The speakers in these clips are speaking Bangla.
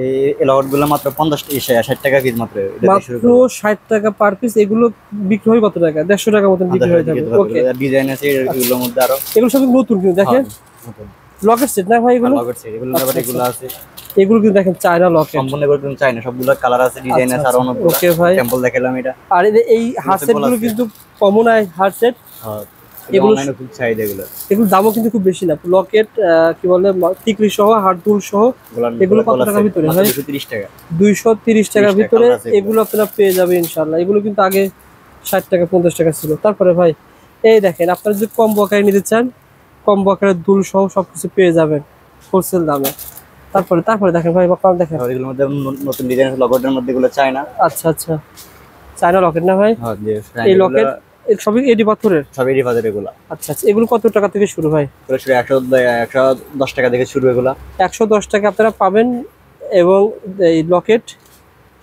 এই লটগুলো মাত্র 60 টাকা পিস মাত্র। মাত্র 60 টাকা পার পিস। এগুলো বিক্রি হয় কত টাকা? 150 টাকা মতন বিক্রি হয়ে থাকে। ওকে, ডিজাইন আছে এগুলোর মধ্যে আরো। এগুলো সব নতুন কিন্তু দেখেন লকেট সেট না ভাই? এগুলো লকেট সেট, এগুলো আবার এগুলো আছে। এগুলো কিন্তু দেখেন চায়না লকেট, সম্পূর্ণ এগুলো কিন্তু চায়না, সবগুলো কালার আছে, ডিজাইন আছে আর অনেক। ওকে ভাই, স্যাম্পল দেখালাম এটা। আর এই হার্ট সেট গুলো কিন্তু কমন আই হার্ট সেট। হ্যাঁ, এগুলো অনলাইনে খুব চাহিদা এগুলো। এগুলো দামও কিন্তু খুব বেশি না। লকেট কি বলে টিকলি সহ হার্ট দুল সহ এগুলো কত টাকার ভিতরে হয়? 230 টাকা। 230 টাকার ভিতরে এগুলো আপনারা পেয়ে যাবেন ইনশাআল্লাহ। এগুলো কিন্তু আগে 60 টাকা 50 টাকা ছিল। তারপরে ভাই এই দেখেন, আপনারা যদি কম্বো আকারে নিতে চান, কম্বো আকারে দুল সহ সবকিছু পেয়ে যাবেন হোলসেল দামে। তারপরে দেখেন ভাই, বাকাল দেখেন এগুলোর মধ্যে নতুন ডিজাইন আছে, লকেটের মধ্যে এগুলো চায়না। আচ্ছা আচ্ছা, চায়না লকেট না ভাই? হ্যাঁ জি, এই লকেট সবই এডি পাথরের? সব এডি পাথরের এগুলো। আচ্ছা আচ্ছা, এগুলো কত টাকা থেকে শুরু ভাই? এগুলো শুরু 110 টাকা থেকে শুরু। এগুলো 110 টাকা আপনারা পাবেন, এবং এই লকেট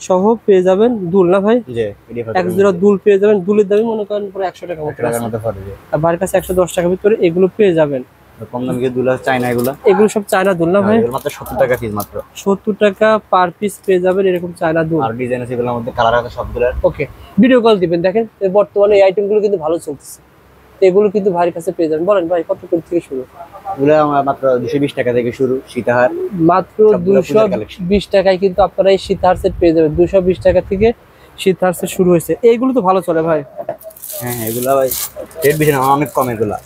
সহ পেয়ে যাবেন দুল না ভাই? জি, এডি পাথর এক জোড়া দুল পেয়ে যাবেন। দুলের দামই মনে করেন পুরো 100 টাকা মতো পড়বে। আর বাড়ির কাছে 110 টাকার ভিতরে এগুলো পেয়ে যাবেন। কম দামে দুল আছে চায়না এগুলো। এগুলো সব চায়না দুল না ভাই? এগুলো মাত্র 70 টাকা পিস মাত্র। 70 টাকা পার পিস পেয়ে যাবেন এরকম চায়না দুল। আর ডিজাইন আছে এগুলোর মধ্যে, কালার আছে সবগুলোর। ওকে, ভিডিও কল দিবেন। দেখেন বর্তমানে এই আইটেমগুলো কিন্তু ভালো চলতেছে, এগুলো কিন্তু ভাইয়ের কাছে পেয়ে যাবেন। বলেন ভাই কত থেকে শুরু? এগুলো মাত্র 220 টাকা থেকে শুরু সীতাহার। মাত্র 220 টাকায় কিন্তু আপনারা এই সীতাহার সেট পেয়ে যাবেন। 220 টাকা থেকে সীতাহার সেট শুরু হয়েছে। এইগুলো তো ভালো চলে ভাই। হ্যাঁ হ্যাঁ, এগুলো ভাই রেট বেশি না, অনেক কম এগুলো।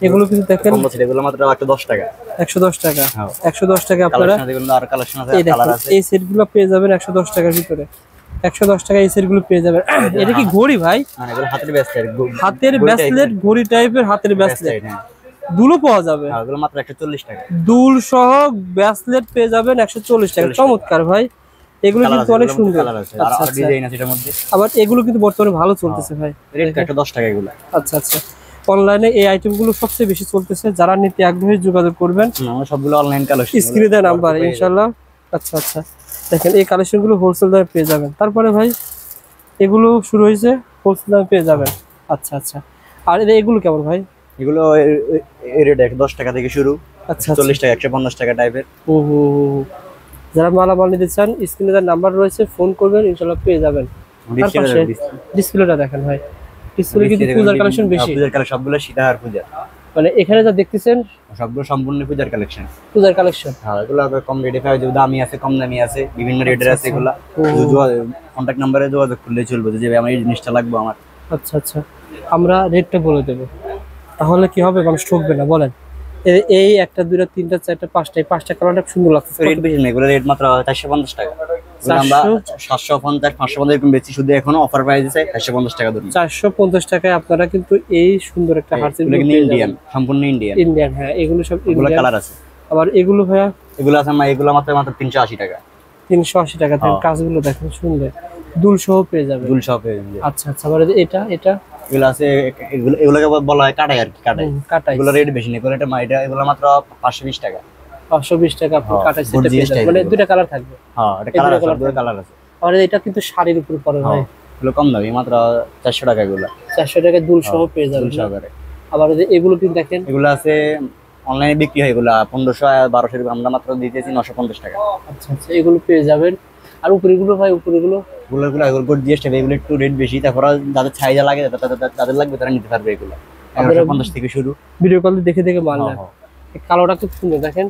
এগুলো কিন্তু দেখেন এগুলো মাত্র 110 টাকা। 110 টাকা। 110 টাকা আপনারা আর কালেকশন আছে, কালার আছে। এই সেটগুলো পেয়ে যাবেন 110 টাকার ভিতরে। 110 টাকা এই সেটগুলো পেয়ে যাবেন। এটা কি ঘড়ি ভাই? মানে এগুলো হাতের ব্রেসলেট, হাতের ব্রেসলেট, ঘড়ি টাইপের হাতের ব্রেসলেট। দুলও পাওয়া যাবে? হ্যাঁ, এগুলো মাত্র 140 টাকা। দুল সহ ব্রেসলেট পেয়ে যাবেন 140 টাকা। চমৎকার ভাই, এগুলো কিন্তু অনেক সুন্দর। আচ্ছা, আর ডিজাইন আছে এটার মধ্যে। আবার এগুলো কিন্তু বর্তমানে ভালো চলতেছে ভাই। রেট 110 টাকা এগুলো। আচ্ছা আচ্ছা, অনলাইনে এই আইটেমগুলো সবচেয়ে বেশি চলতেছে। যারা নিতে আগ্রহী যোগাযোগ করবেন, আমরা সবগুলো অনলাইন কালেকশন, স্ক্রিনে দেওয়া নাম্বার ইনশাআল্লাহ। আচ্ছা আচ্ছা, দেখেন এই কালেকশনগুলো হোলসেল দামে পেয়ে যাবেন। তারপরে ভাই এগুলো শুরু হয়েছে হোলসেল দামে পেয়ে যাবেন। আচ্ছা আচ্ছা, আর এগুলো কেমন ভাই? এগুলো এই রেট 110 টাকা থেকে শুরু। আচ্ছা, 40 টাকা 150 টাকা টাইপের। যারা মালামাল নিতে চান স্ক্রিনে দেওয়া নাম্বার রয়েছে, ফোন করবেন ইনশাআল্লাহ পেয়ে যাবেন। ডিসপ্লেটা দেখেন ভাই, ডিসপ্লে কিন্তু পূজার কালেকশন বেশি। পূজার কালেকশন সবগুলো সীতাহার পূজা। মানে এখানে যা দেখতেছেন সবগুলো সম্পূর্ণ পূজার কালেকশন। পূজার কালেকশন। হ্যাঁ, এগুলো কম রেটে পাওয়া যাবে, দামি আছে, কম দামি আছে, বিভিন্ন রেটের আছে এগুলো। কন্টাক্ট নম্বরে যোগাযোগ করলে চলবে যে আমার এই জিনিসটা লাগবে আমার। আচ্ছা আচ্ছা, আমরা রেটটা বলে দেব, তাহলে কি হবে, মানুষ ঠকবে না। বলেন এই একটা দুইটা তিনটা চারটা পাঁচটা, এই পাঁচটা কালারটা সুন্দর লাগছে। রেট বেশি না, এগুলো রেট মাত্র 450 টাকা। আমরা 750 550 এরকম বেশি, শুধু এখন অফার প্রাইস আছে 450 টাকা ধরুন। 450 টাকায় আপনারা কিন্তু এই সুন্দর একটা হার্সেল ইন্ডিয়ান, সম্পূর্ণ ইন্ডিয়ান। হ্যাঁ, এগুলো সব এগুলো কালার আছে। আবার এগুলো ভাইয়া এগুলো আছে এগুলো মাত্র 380 টাকা। 380 টাকা। কাজগুলো দেখেন সুন্দর, দুল সহ পেয়ে যাবে। দুল সহ পেয়ে যাবে। আচ্ছা আচ্ছা, আবার এটা এগুলো আছে, এগুলোকে বলা হয় কাটাই আর কি, কাটাই। এগুলো রেট বেশি না, এগুলো মাত্র 520 টাকা। 520 টাকা আপনি কাটাই সেটটা পেয়ে যাবেন। মানে দুটো কালার থাকবে। হ্যাঁ, এটা কালার আছে, দুটো কালার আছে। আর এটা কিন্তু শাড়ির উপর পরে ভাই। এগুলো কম দামি, মাত্র 400 টাকা। এগুলো 400 টাকা দুল সহ পেয়ে যাবেন। আবার এগুলো কিন্তু দেখেন, এগুলো আছে অনলাইনে বিক্রি হয়, এগুলো 1500 1200, আমরা মাত্র দিতেছি 950 টাকা। আচ্ছা আচ্ছা, এগুলো পেয়ে যাবেন। আর উপরেগুলো ভাই, উপরেগুলো এগুলো একটু রেট বেশি। তারপর যাদের চাহিদা লাগে, যাদের লাগবে তারা নিতে পারবে। এগুলো 1150 থেকে শুরু। ভিডিও কল দেখে দেখে মানলেন। এই কালোটা খুব সুন্দর দেখেন,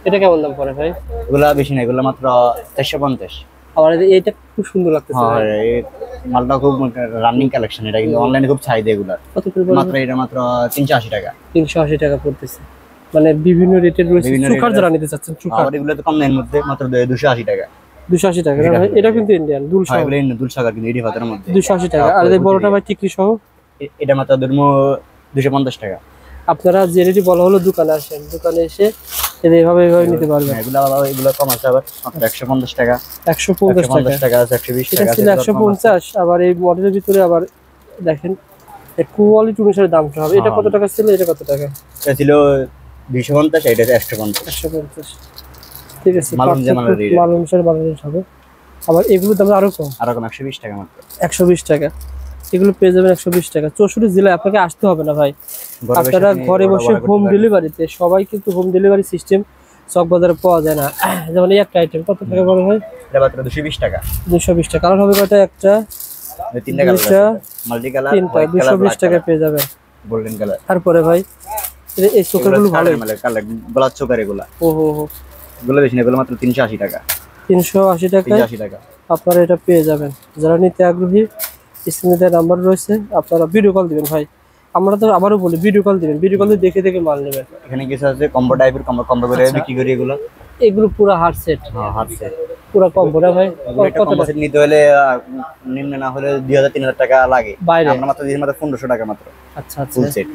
এটা কেমন দাম পড়ে ভাই? এগুলা বেশি না, এগুলো মাত্র 450। আবার এইটা খুব সুন্দর লাগতেছে। হ্যাঁ, এই মালটা খুব রানিং কালেকশন, এটা কিন্তু অনলাইনে খুব চাহিদা। এগুলা কত করে পড়বে? মাত্র এটা মাত্র 380 টাকা। 380 টাকা পড়তেছে। মানে বিভিন্ন রেটের রয়েছে। চুকার যারা নিতে চাচ্ছেন, চুকার আর এগুলো তো কম দামের মধ্যে, মাত্র 280 টাকা। 280 টাকা না ভাই? এটা কিন্তু ইন্ডিয়ান দুল সহ। এগুলো ইন্ডিয়ান দুল সহ কিন্তু এডি পাথরের মধ্যে 280 টাকা। আর এই বড়টা ভাই টিকলি সহ, এটা মাত্র 250 টাকা। আপনারা যে রেটই বলা হলো দোকানে আসেন, দোকানে এসে এইভাবে নিতে পারবেন। এগুলো কম আছে, আবার মাত্র 150 টাকা। 150 টাকা আছে, 120 টাকা আছে, 150। আবার এই মডেলের ভিতরে আবার দেখেন কোয়ালিটি অনুসারে দামটা হবে। এটা কত টাকা ছিল, এটা কত টাকা? এটা ছিল 250, এটা 150। 150, ঠিক আছে। মাল অনুসারে হবে। আবার এগুলোর দাম আরো কম, 120 টাকা মাত্র। 120 টাকা। এগুলো পেয়ে যাবেন 120 টাকা। 64 জেলায় আপনাকে আসতে হবে না ভাই, আপনারা ঘরে বসে হোম ডেলিভারিতে, সবাই কিন্তু হোম ডেলিভারি সিস্টেম চক বাজারে পাওয়া যায় না। যেমন এই একটা আইটেম কত টাকা পড়ে ভাই? এটা মাত্র 220 টাকা। 220 টাকা। কালার হবে কয়টা? একটা, এই তিনটা কালার আছে, মাল্টি কালার, তিনটা, হোয়াইট কালার, 220 টাকা পেয়ে যাবেন। Golden colour. তারপরে ভাই এই চোকারগুলো ভালো। কালার গলার চোকার এগুলা, ও হো হো, এগুলো বেশি না, এগুলো মাত্র 380 টাকা। 380 টাকা 380 টাকা। আপনারা এটা পেয়ে যাবেন। যারা নিতে আগ্রহী স্ক্রিনে দেওয়া নাম্বার রয়েছে, আপনারা ভিডিও কল দিবেন ভাই। আমরা তো আবারও বলি ভিডিও কল দিবেন, ভিডিও কল দিয়ে দেখে দেখে মাল নেবেন। এখানে কিছু আছে কম্বো টাইপের, কম্বো করে বিক্রি করি এগুলো। এগুলো পুরো হার্ড সেট, হ্যাঁ হাফ সেট, পুরো কম্বো না ভাই? একটা কম্বো সেট নিতে হলে নিম্ন না হলে 2000-3000 টাকা লাগে, বাইরে আমরা মাত্র দিই মাত্র 1500 টাকা মাত্র আচ্ছা আচ্ছা। Full set.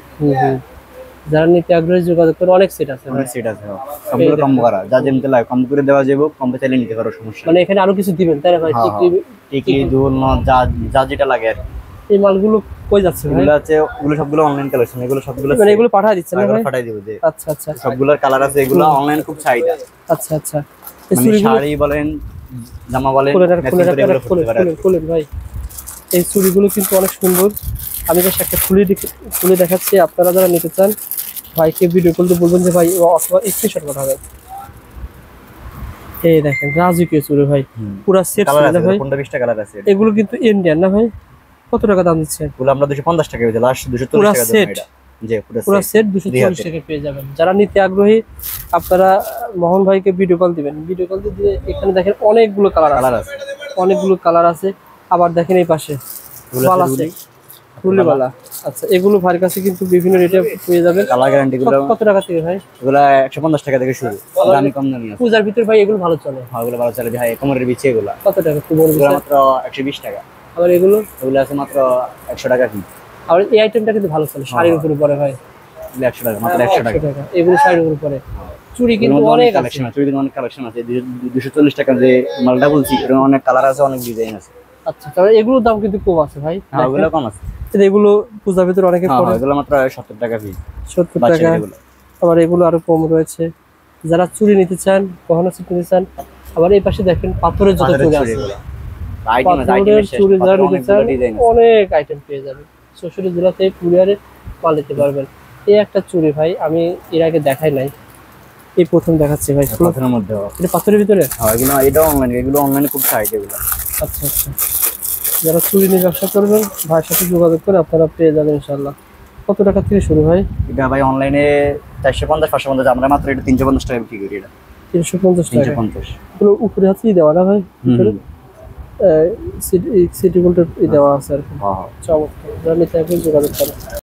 যারা নিতে আগ্রহী যোগাযোগ করে, অনেক সেট আছে অনেক সেট আছে, সবগুলো কম্বো করা, যা যেমতে লাগে কম্বো করে দেওয়া যাবে, কম্বো চাইলে নিতে পারো, সমস্যা মানে এখানে আরো কিছু দিবেন তাই না ভাই? টিকি দুল নট যা যা যেটা লাগে আর কি। এই মালগুলো কই যাচ্ছে ভাই? এগুলো আছে, ওগুলো সবগুলো অনলাইন কালেকশন, এগুলো সবগুলো মানে এগুলো পাঠিয়ে দিচ্ছেন না ভাই? পাঠাই দেব যে। আচ্ছা আচ্ছা সবগুলোর কালার আছে, এগুলো অনলাইন খুব চাহিদা। আচ্ছা আচ্ছা। এই মানে চুড়িগুলো শাড়ি বলেন, জামা বলেন, খুলেন ভাই। এই চুড়িগুলো কিন্তু অনেক সুন্দর। আমি জাস্ট একটা খুলে দেখাচ্ছি। আপনারা যারা নিতে চান ভাইকে ভিডিও কল দিয়ে বলবেন যে ভাই, অথবা স্ক্রিনশট পাঠাবেন। এই দেখেন রাজকীয় চুড়ি ভাই, পুরো সেট কালার আছে ভাই। 15-20 টা কালার আছে। এগুলো কিন্তু ইন্ডিয়ান না ভাই? কত টাকা দাম দিচ্ছেন? এগুলো আমরা 250 টাকা পেয়েছি, লাস্ট 240 টাকা দাম এটা। জি পুরো সেট 240 টাকা পেয়ে যাবেন। যারা নিতে আগ্রহী আপনারা মোহন ভাইকে ভিডিও কল দিবেন। ভিডিও কল দিয়ে এখানে দেখেন অনেকগুলো কালার আছে, অনেকগুলো কালার আছে। আবার দেখেন এই পাশে বালা আছে, ফুলে বালা। আচ্ছা, এগুলো ভাইয়ের কাছে কিন্তু বিভিন্ন রেটে পেয়ে যাবেন। কালার গ্যারান্টি গুলো কত টাকা থেকে ভাই? এগুলো 150 টাকা থেকে শুরু, দামি কম দামি আছে। পূজার ভিতর ভাই এগুলো ভালো চলে? হ্যাঁ এগুলো ভালো চলে ভাই, কোমরের বিছে এগুলো। কত টাকা কোমরের এগুলো বিছে? মাত্র 120 টাকা। আবার এগুলো আছে মাত্র 100 টাকা কি। আর এই আইটেমটা কিন্তু ভালো চলে, শাড়ির উপরে পরে ভাই। 100 টাকা, মাত্র 100 টাকা। এগুলো শাড়ির উপরে পরে। চুড়ি কিন্তু অনেক কালেকশন আছে, চুড়ির অনেক কালেকশন আছে। 240 টাকা যে মালটা বলছি, এর অনেক কালার আছে, অনেক ডিজাইন আছে। আচ্ছা, তাহলে এগুলোর দাম কিন্তু কম আছে ভাই। হ্যাঁ এগুলো কম আছে। এগুলো পূজার ভিতরে অনেকে পরে। হ্যাঁ এগুলো মাত্র 70 টাকা পিস। 70 টাকা। আবার এগুলো আরো কম রয়েছে। যারা চুড়ি নিতে চান, গহনা সেট নিতে চান, আবার এই পাশে দেখেন পাথরের যত চুড়ি আছে। পাথরের চুড়ি যারা নিতে চান অনেক আইটেম পেয়ে যাবেন। 64 জেলাতে কুরিয়ারে মাল নিতে পারবেন। এই একটা চুড়ি ভাই আমি এর আগে দেখাই নাই, এই প্রথম দেখাচ্ছি ভাই। পাথরের মধ্যে, এটা পাথরের ভিতরে? হ্যাঁ এগুলো এটা অনলাইন, এগুলো অনলাইনে খুব চাহিদা এগুলো। আচ্ছা আচ্ছা। যারা চুড়ি নিয়ে ব্যবসা করবেন ভাইয়ের সাথে যোগাযোগ করে আপনারা পেয়ে যাবেন ইনশাআল্লাহ। কত টাকা থেকে শুরু হয় এটা ভাই? অনলাইনে 450-550, আমরা মাত্র এটা 350 টাকা বিক্রি করি। এটা 350 টাকা। 350। এগুলো উপরে হাতে দেওয়া না ভাই? ভিতরে সিটি গোল্ডের দেওয়া আছে আর কি। হ্যাঁ চমৎকার। যারা নিতে যোগাযোগ করেন।